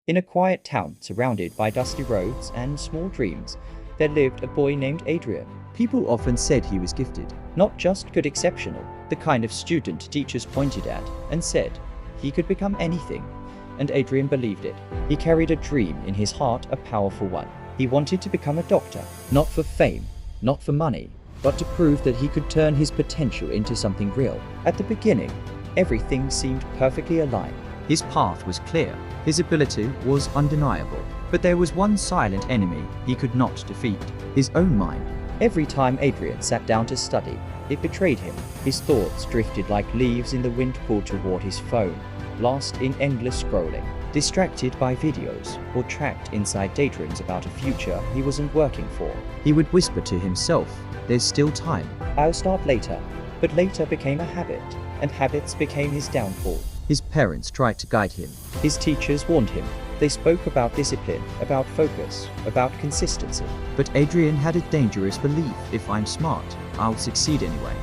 In a quiet town surrounded by dusty roads and small dreams, there lived a boy named Adrian. People often said he was gifted, not just good, exceptional, the kind of student teachers pointed at and said he could become anything. And Adrian believed it. He carried a dream in his heart, a powerful one. He wanted to become a doctor, not for fame, not for money, but to prove that he could turn his potential into something real. At the beginning, everything seemed perfectly aligned. His path was clear, his ability was undeniable, but there was one silent enemy he could not defeat: his own mind. Every time Adrian sat down to study, it betrayed him. His thoughts drifted like leaves in the wind pulled toward his phone, lost in endless scrolling, distracted by videos, or trapped inside daydreams about a future he wasn't working for. He would whisper to himself, "There's still time. I'll start later." But later became a habit, and habits became his downfall. His parents tried to guide him. His teachers warned him. They spoke about discipline, about focus, about consistency. But Adrian had a dangerous belief: if I'm smart, I'll succeed anyway.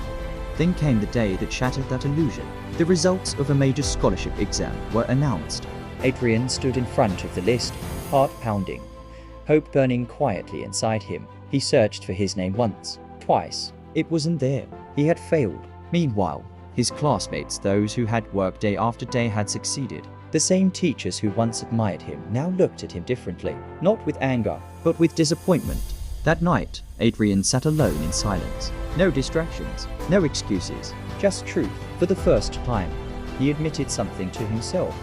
Then came the day that shattered that illusion. The results of a major scholarship exam were announced. Adrian stood in front of the list, heart pounding, hope burning quietly inside him. He searched for his name once, twice. It wasn't there. He had failed. Meanwhile, his classmates, those who had worked day after day, had succeeded. The same teachers who once admired him now looked at him differently, not with anger, but with disappointment. That night, Adrian sat alone in silence. No distractions, no excuses, just truth. For the first time, he admitted something to himself.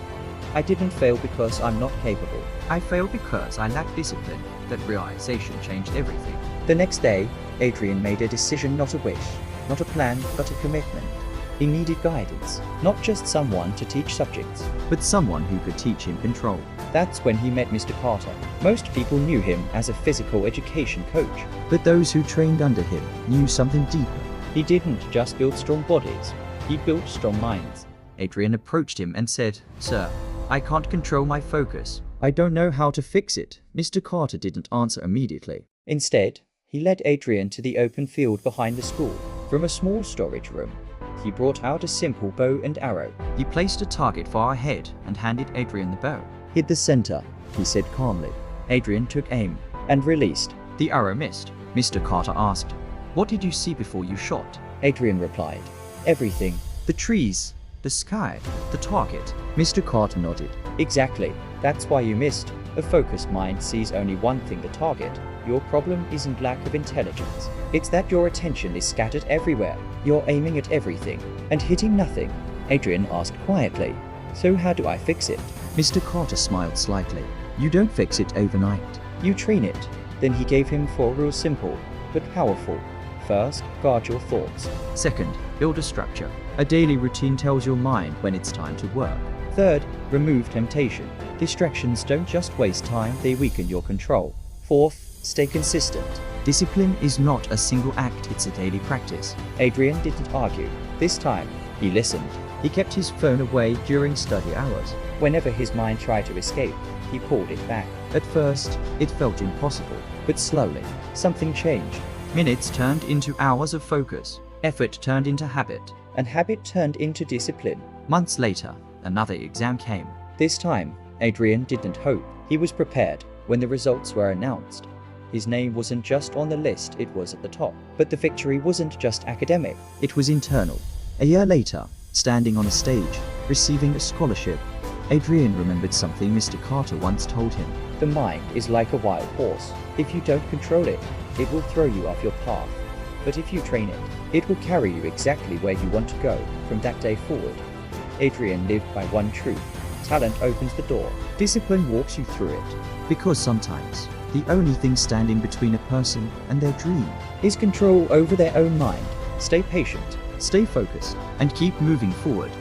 I didn't fail because I'm not capable. I failed because I lack discipline. That realization changed everything. The next day, Adrian made a decision, not a wish, not a plan, but a commitment. He needed guidance, not just someone to teach subjects, but someone who could teach him control. That's when he met Mr. Carter. Most people knew him as a physical education coach, but those who trained under him knew something deeper. He didn't just build strong bodies, he built strong minds. Adrian approached him and said, "Sir, I can't control my focus. I don't know how to fix it." Mr. Carter didn't answer immediately. Instead, he led Adrian to the open field behind the school. From a small storage room, he brought out a simple bow and arrow. He placed a target far ahead and handed Adrian the bow. "Hit the center," he said calmly. Adrian took aim and released. The arrow missed. Mr. Carter asked, "What did you see before you shot?" Adrian replied, "Everything. The trees, the sky, the target." Mr. Carter nodded. "Exactly. That's why you missed. A focused mind sees only one thing, the target. Your problem isn't lack of intelligence. It's that your attention is scattered everywhere. You're aiming at everything and hitting nothing." Adrian asked quietly, "So how do I fix it?" Mr. Carter smiled slightly. "You don't fix it overnight. You train it." Then he gave him 4 rules, simple but powerful. First, guard your thoughts. Second, build a structure. A daily routine tells your mind when it's time to work. Third, remove temptation. Distractions don't just waste time, they weaken your control. Fourth, stay consistent. Discipline is not a single act, it's a daily practice. Adrian didn't argue. This time, he listened. He kept his phone away during study hours. Whenever his mind tried to escape, he pulled it back. At first, it felt impossible, but slowly, something changed. Minutes turned into hours of focus. Effort turned into habit, and habit turned into discipline. Months later, another exam came. This time, Adrian didn't hope. He was prepared. When the results were announced, his name wasn't just on the list, it was at the top. But the victory wasn't just academic, it was internal. A year later, standing on a stage, receiving a scholarship, Adrian remembered something Mr. Carter once told him. The mind is like a wild horse. If you don't control it, it will throw you off your path. But if you train it, it will carry you exactly where you want to go from that day forward. Adrian lived by one truth: talent opens the door, discipline walks you through it. Because sometimes, the only thing standing between a person and their dream is control over their own mind. Stay patient, stay focused, and keep moving forward.